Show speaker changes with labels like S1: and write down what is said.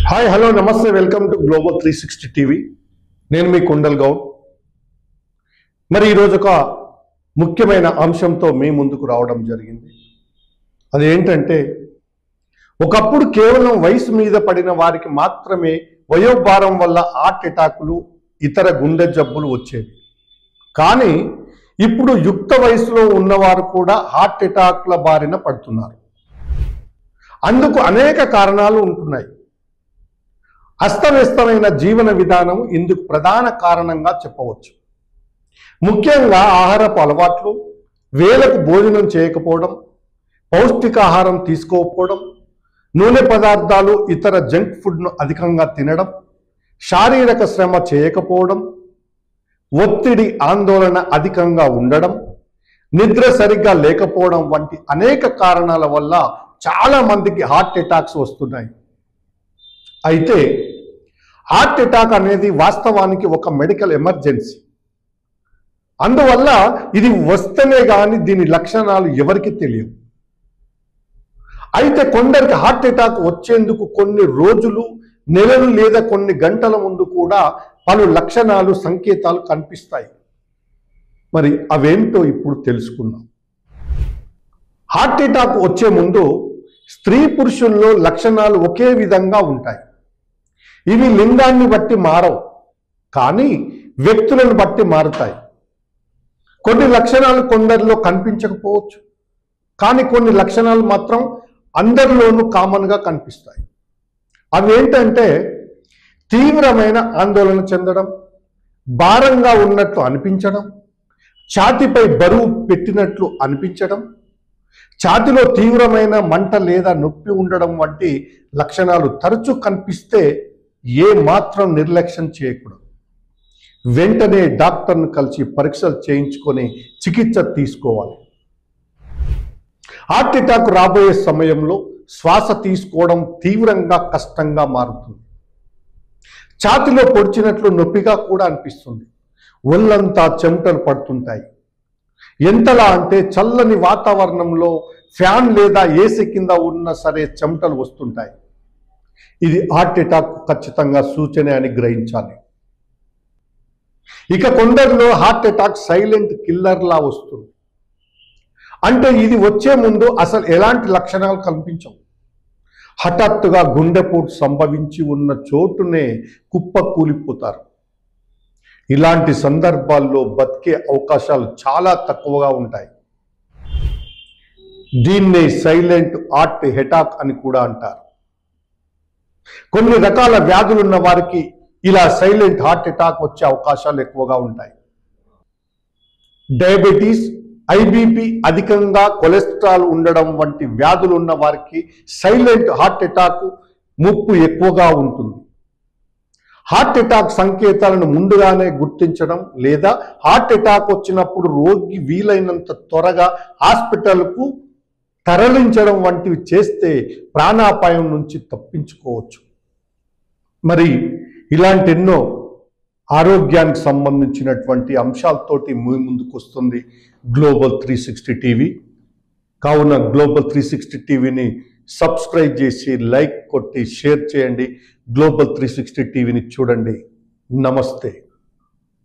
S1: Hi hello నమస్తే welcome to global 360 TV. నేను మీ కుండల్ గౌడ్. మరి ఈరోజు ఒక ముఖ్యమైన అంశంతో మీ ముందుకు రావడం జరిగింది. అదేంటంటే, ఒకప్పుడు కేవలం వయసు మీద పడిన వారికి మాత్రమే వయోభారం వల్ల హార్ట్ అటాకులు ఇతర గుండె జబ్బులు వచ్చేవి. కానీ ఇప్పుడు యుక్త వయసులో ఉన్నవారు కూడా హార్ట్ అటాక్ల బారిన పడుతున్నారు. అందుకు అనేక కారణాలు ఉంటున్నాయి. అస్తవ్యస్తమైన జీవన విధానం ఇందుకు ప్రధాన కారణంగా చెప్పవచ్చు. ముఖ్యంగా ఆహారపు అలవాట్లు, వేళకు భోజనం చేయకపోవడం, పౌష్టికాహారం తీసుకోకపోవడం, నూనె పదార్థాలు ఇతర జంక్ ఫుడ్ను అధికంగా తినడం, శారీరక శ్రమ చేయకపోవడం, ఒత్తిడి ఆందోళన అధికంగా ఉండడం, నిద్ర సరిగ్గా లేకపోవడం వంటి అనేక కారణాల వల్ల చాలా మందికి హార్ట్ అటాక్స్ వస్తున్నాయి. అయితే హార్ట్ అటాక్ అనేది వాస్తవానికి ఒక మెడికల్ ఎమర్జెన్సీ. అందువల్ల ఇది వస్తేనే కానీ దీని లక్షణాలు ఎవరికి తెలియవు. అయితే కొందరికి హార్ట్ అటాక్ వచ్చేందుకు కొన్ని రోజులు, నెలలు లేదా కొన్ని గంటల ముందు కూడా పలు లక్షణాలు, సంకేతాలు కనిపిస్తాయి. మరి అవేంటో ఇప్పుడు తెలుసుకుందాం. హార్ట్ అటాక్ వచ్చే ముందు స్త్రీ పురుషుల్లో లక్షణాలు ఒకే విధంగా ఉంటాయి. ఇవి లింగాన్ని బట్టి మారవు, కానీ వ్యక్తులను బట్టి మారుతాయి. కొన్ని లక్షణాలు కొందరిలో కనిపించకపోవచ్చు, కానీ కొన్ని లక్షణాలు మాత్రం అందరిలోనూ కామన్గా కనిపిస్తాయి. అవి ఏంటంటే, తీవ్రమైన ఆందోళన చెందడం, భారంగా ఉన్నట్లు అనిపించడం, ఛాతీపై బరువు పెట్టినట్లు అనిపించడం, ఛాతీలో తీవ్రమైన మంట లేదా నొప్పి ఉండడం వంటి లక్షణాలు తరచూ కనిపిస్తే ఏ మాత్రం నిర్లక్ష్యం చేయకూడదు. వెంటనే డాక్టర్ను కలిసి పరీక్షలు చేయించుకొని చికిత్స తీసుకోవాలి. హార్ట్ అటాక్ రాబోయే సమయంలో శ్వాస తీసుకోవడం తీవ్రంగా కష్టంగా మారుతుంది. ఛాతీలో పొడిచినట్లు నొప్పిగా కూడా అనిపిస్తుంది. ఒళ్ళంతా చెమటలు పడుతుంటాయి. ఎంతలా అంటే చల్లని వాతావరణంలో ఫ్యాన్ లేదా ఏసీ కింద ఉన్నా సరే చెమటలు వస్తుంటాయి. ఇది హార్ట్ అటాక్ ఖచ్చితంగా సూచన అని గ్రహించాలి. ఇక కొందరిలో హార్ట్ అటాక్ సైలెంట్ కిల్లర్లా వస్తుంది. అంటే ఇది వచ్చే ముందు అసలు ఎలాంటి లక్షణాలు కనిపించవు. హఠాత్తుగా గుండెపోటు సంభవించి ఉన్న చోటునే కుప్ప కూలిపోతారు. ఇలాంటి సందర్భాల్లో బతికే అవకాశాలు చాలా తక్కువగా ఉంటాయి. దీన్నే సైలెంట్ హార్ట్ అటాక్ అని కూడా అంటారు. కొన్ని రకాల వ్యాధులున్న వారికి ఇలా సైలెంట్ హార్ట్ అటాక్ వచ్చే అవకాశాలు ఎక్కువగా ఉంటాయి. డయాబెటీస్, ఐబీపీ, అధికంగా కొలెస్ట్రాల్ ఉండడం వంటి వ్యాధులు ఉన్న వారికి సైలెంట్ హార్ట్ అటాక్ ముప్పు ఎక్కువగా ఉంటుంది. హార్ట్ అటాక్ సంకేతాలను ముందుగానే గుర్తించడం లేదా హార్ట్ అటాక్ వచ్చినప్పుడు రోగి వీలైనంత త్వరగా హాస్పిటల్కు తరలించడం వంటివి చేస్తే ప్రాణాపాయం నుంచి తప్పించుకోవచ్చు. మరి ఇలాంటి ఎన్నో ఆరోగ్యానికి సంబంధించినటువంటి అంశాలతోటి మీ ముందుకు వస్తుంది గ్లోబల్ 360 టీవీ. కావున గ్లోబల్ 360 టీవీని సబ్స్క్రైబ్ చేసి లైక్ కొట్టి షేర్ చేయండి. గ్లోబల్ 360 టీవీని చూడండి. నమస్తే.